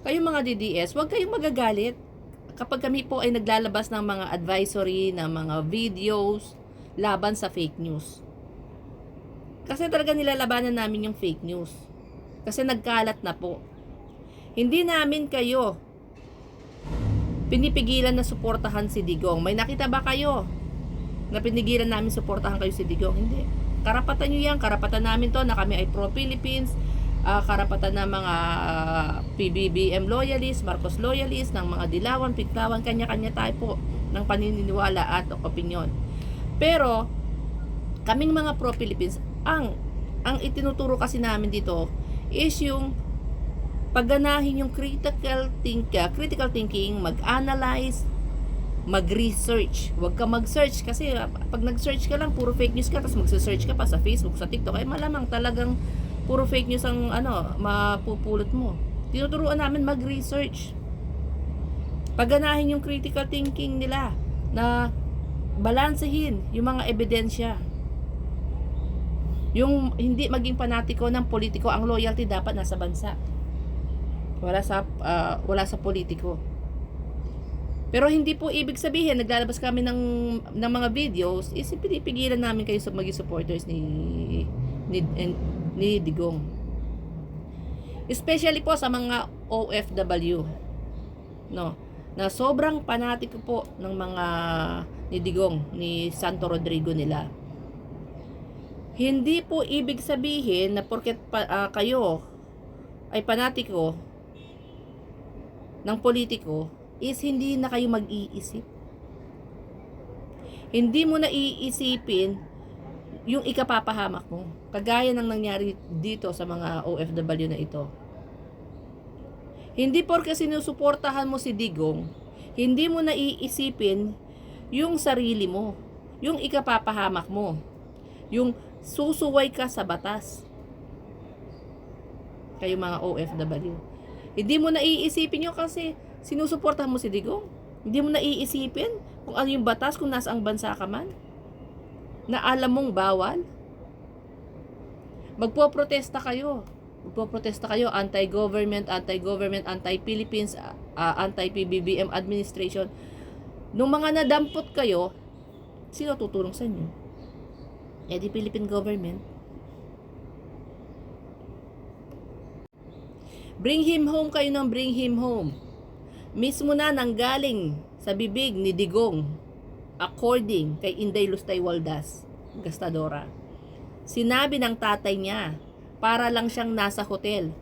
Kayong mga DDS, huwag kayong magagalit kapag kami po ay naglalabas ng mga advisory, ng mga videos laban sa fake news. Kasi talaga nilalabanan namin yung fake news. Kasi nagkalat na po. Hindi namin kayo pinipigilan na suportahan si Digong. May nakita ba kayo na pinigilan namin suportahan kayo si Digong? Hindi. Karapatan nyo yan. Karapatan namin to na kami ay pro-Philippines. Karapatan ng mga PBBM loyalist, Marcos loyalist, ng mga Dilawan, Piklawan, kanya-kanya tayo po ng paniniwala at opinion. Pero, kaming mga pro-Philippines, ang itinuturo kasi namin dito is yung pagganahin yung critical thinking, mag-analyze, mag-research. Huwag ka mag-search kasi pag nag-search ka lang, puro fake news ka, tapos mag-search ka pa sa Facebook, sa TikTok, ay malamang talagang puro fake news ang mapupulot mo. Tinuturuan namin mag-research. Pagganahin yung critical thinking nila na balansehin yung mga ebidensya. Yung hindi maging panatiko ng politiko, ang loyalty dapat nasa bansa. Wala sa politiko. Pero hindi po ibig sabihin naglalabas kami ng mga videos is pinipigilan namin kayo sa maging supporters ni Digong. Especially po sa mga OFW, no, na sobrang panatiko po ng mga ni Digong, ni Santo Rodrigo nila. Hindi po ibig sabihin na porket kayo ay panatiko ng politiko is hindi na kayo mag-iisip. Hindi mo na iisipin yung ikapapahamak mo. Kagaya ng nangyari dito sa mga OFW na ito. Hindi porke sinusuportahan mo si Digong, hindi mo na iisipin yung sarili mo, yung ikapapahamak mo, yung susuway ka sa batas. Kayo mga OFW. Hindi mo na iisipin yun kasi sinusuportahan mo si Digong. Hindi mo na iisipin kung ano yung batas kung nasaang bansa ka man. Na alam mong bawal. Magpoprotesta kayo. Anti-government, anti-Philippines, anti-PBBM administration. Nung mga nadampot kayo, sino tutulong sa inyo? Di Philippine government. Bring him home kayo ng bring him home. Mismo na nanggaling sa bibig ni Digong, according kay Inday Lustay Waldas, gastadora. Sinabi ng tatay niya, para lang siyang nasa hotel.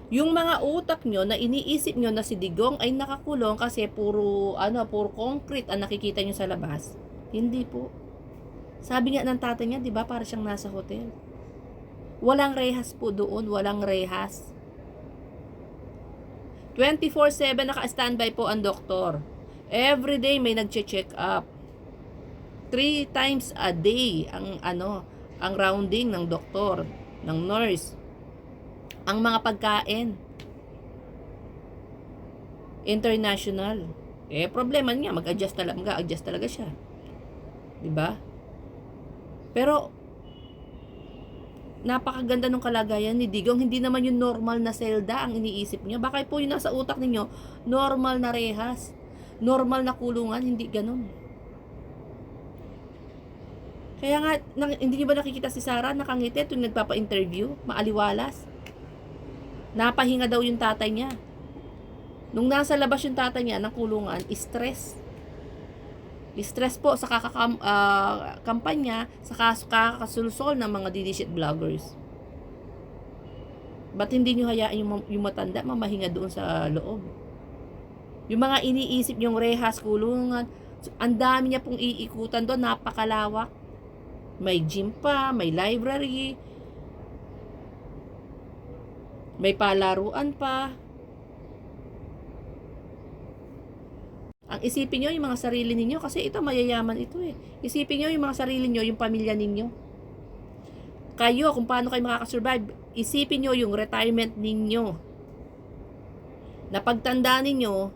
Yung mga utak nyo na iniisip nyo na si Digong ay nakakulong kasi puro concrete ang nakikita nyo sa labas. Hindi po. Sabi nga ng tatay niya, di ba, para siyang nasa hotel. Walang rehas po doon, walang rehas. 24/7 naka-standby po ang doktor. Every day may nagche-check up. 3 times a day ang rounding ng doktor, ng nurse. Ang mga pagkain international. Problema niya, mag-adjust talaga siya. 'Di ba? Pero napakaganda ng kalagayan ni Digong. Hindi naman yung normal na selda ang iniisip niya. Baka po yung nasa utak ninyo, normal na rehas, normal na kulungan. Hindi ganun. Kaya nga, hindi niyo ba nakikita si Sarah nakangiti tuwing nagpapa-interview? Maaliwalas. Napahinga daw yung tatay niya. Nung nasa labas yung tatay niya ng kulungan, stress. Stress po sa kampanya, sa kakasulsol ng mga DD vloggers. Ba't hindi nyo hayaan yung matanda mamahinga doon sa loob? Yung mga iniisip yung rehas, kulungan, ang dami niya pong iikutan doon, napakalawak. May gym pa, may library, may palaruan pa. Ang isipin nyo yung mga sarili ninyo kasi ito mayayaman ito eh. Isipin nyo yung mga sarili nyo, yung pamilya ninyo. Kayo, kung paano kayo makakasurvive, isipin nyo yung retirement ninyo. Na pagtanda ninyo,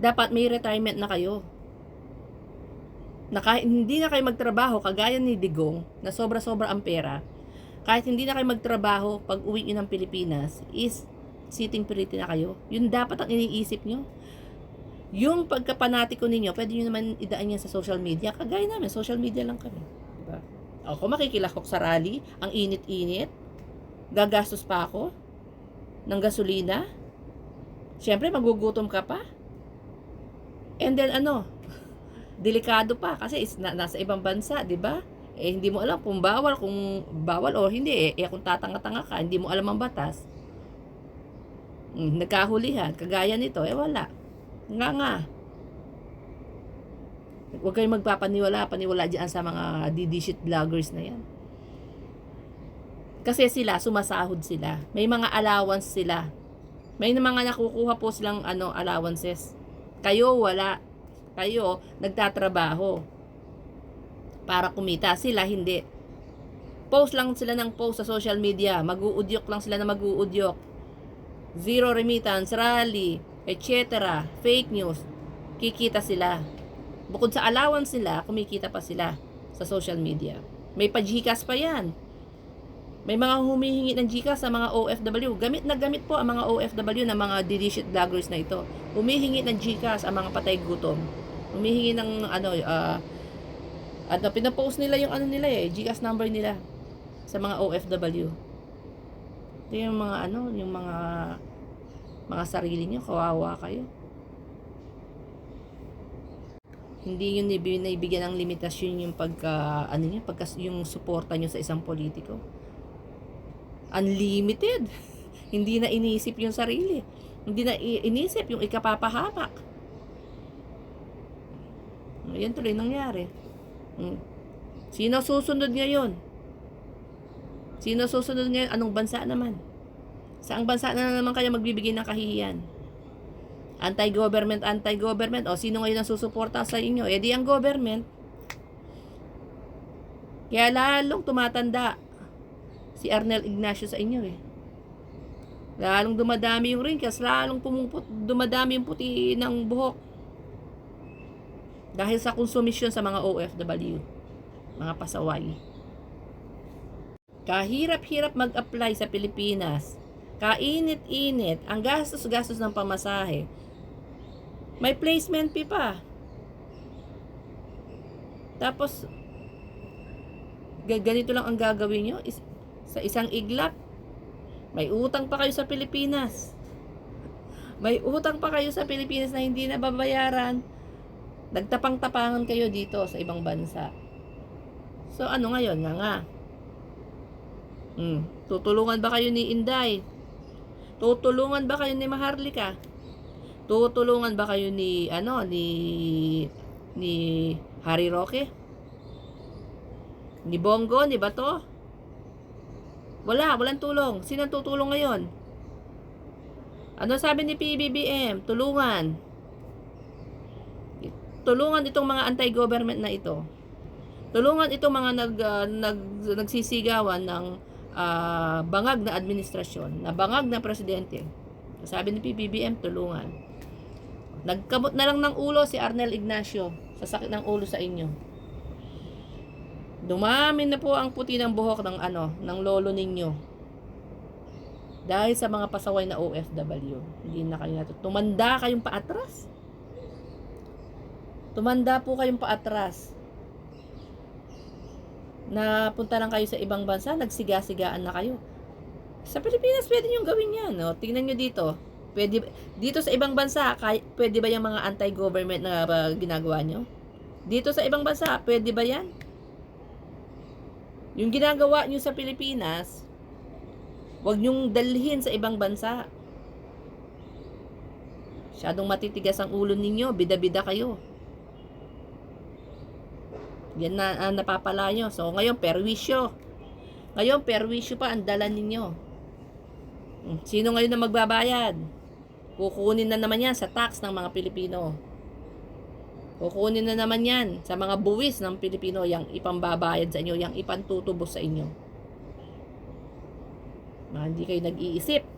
dapat may retirement na kayo. Na kahit hindi na kayo magtrabaho, kagaya ni Digong, na sobra-sobra ang pera, kahit hindi na kayo magtrabaho pag uwi nyo ng Pilipinas, is sitting pretty na kayo. Yun dapat ang iniisip nyo. Yung pagkapanatiko ninyo, pwede nyo naman idaan yan sa social media. Kagaya namin, social media lang kami. Diba? Ako makikilahok sa rally, ang init-init. Gagastos pa ako ng gasolina. Siyempre, magugutom ka pa. And then delikado pa kasi nasa ibang bansa, 'di ba? Hindi mo alam kung bawal o hindi kung tatanga-tanga ka, hindi mo alam ang batas. Nagkahulihan, kagaya nito, wala. Nga. Huwag kayong paniwala diyan sa mga didishit vloggers na yan. Kasi sila, sumasahod sila. May mga allowance sila. May mga nakukuha po silang allowances. Kayo wala. Kayo nagtatrabaho para kumita. Sila hindi. Post lang sila ng post sa social media. Mag-uudyok lang sila na mag-uudyok. Zero remittance, rally, etc. Fake news. Kikita sila. Bukod sa allowance nila, kumikita pa sila sa social media. May pa-GCash pa yan. May mga humihingi ng GCash sa mga OFW. Gamit na gamit po ang mga OFW na mga didishit vloggers na ito. Humihingi ng GCash ang mga patay gutom. Humihingi ng pinapost nila yung GCash number nila sa mga OFW. Ito yung mga sarili niyo, kawawa kayo. Hindi yun naibigyan ng limitasyon yung yung suporta nyo sa isang politiko. Unlimited. Hindi na inisip yung sarili. Hindi na inisip yung ikapapahamak. Yan tuloy nangyari. Sino susunod ngayon? Sino susunod ngayon? Anong bansa naman? Saang bansa na naman kayo magbibigay ng kahihiyan? Anti-government. O sino ngayon ang susuporta sa inyo? Di ang government. Kaya lalong tumatanda si Arnel Ignacio sa inyo Lalong dumadami yung wrinkles, lalong dumadami yung puti ng buhok. Dahil sa konsumisyon sa mga OFW, mga pasaway. Kahirap-hirap mag-apply sa Pilipinas. Kainit-init, ang gastos-gastos ng pamasahe. May placement fee pa. Tapos, ganito lang ang gagawin nyo. Sa isang iglap, may utang pa kayo sa Pilipinas. May utang pa kayo sa Pilipinas na hindi na babayaran. Nagtapang-tapangan kayo dito sa ibang bansa. So, ngayon? Nga. Tutulungan ba kayo ni Inday? Tutulungan ba kayo ni Maharlika? Tutulungan ba kayo ni Harry Roque? Ni Bongo? Ni Bato? Walang tulong. Sino tutulong ngayon? Ano sabi ni PBBM? Tulungan itong mga anti-government na ito. Tulungan itong mga nagsisigawan ng bangag na administrasyon, na bangag na presidente. Sabi ni PBBM, tulungan. Nagkamot na lang ng ulo si Arnel Ignacio sa sakit ng ulo sa inyo. Dumami na po ang puti ng buhok ng lolo ninyo. Dahil sa mga pasaway na OFW. Hindi na kayo tumanda kayong paatras. Tumanda po kayong paatras. Napunta lang kayo sa ibang bansa, nagsiga-sigaan na kayo. Sa Pilipinas, pwede nyo gawin yan. Tingnan nyo dito. Dito sa ibang bansa, pwede ba yung mga anti-government na ginagawa nyo? Dito sa ibang bansa, pwede ba yan? Yung ginagawa nyo sa Pilipinas, huwag nyong dalhin sa ibang bansa. Masyadong matitigas ang ulo ninyo, bida-bida kayo. Yan na napapala nyo. So, ngayon, perwisyo. Ngayon, perwisyo pa ang dala ninyo. Sino ngayon na magbabayad? Kukunin na naman yan sa tax ng mga Pilipino. Kukunin na naman yan sa mga buwis ng Pilipino, yung ipambabayad sa inyo, yung ipantutubos sa inyo. Hindi kayo nag-iisip.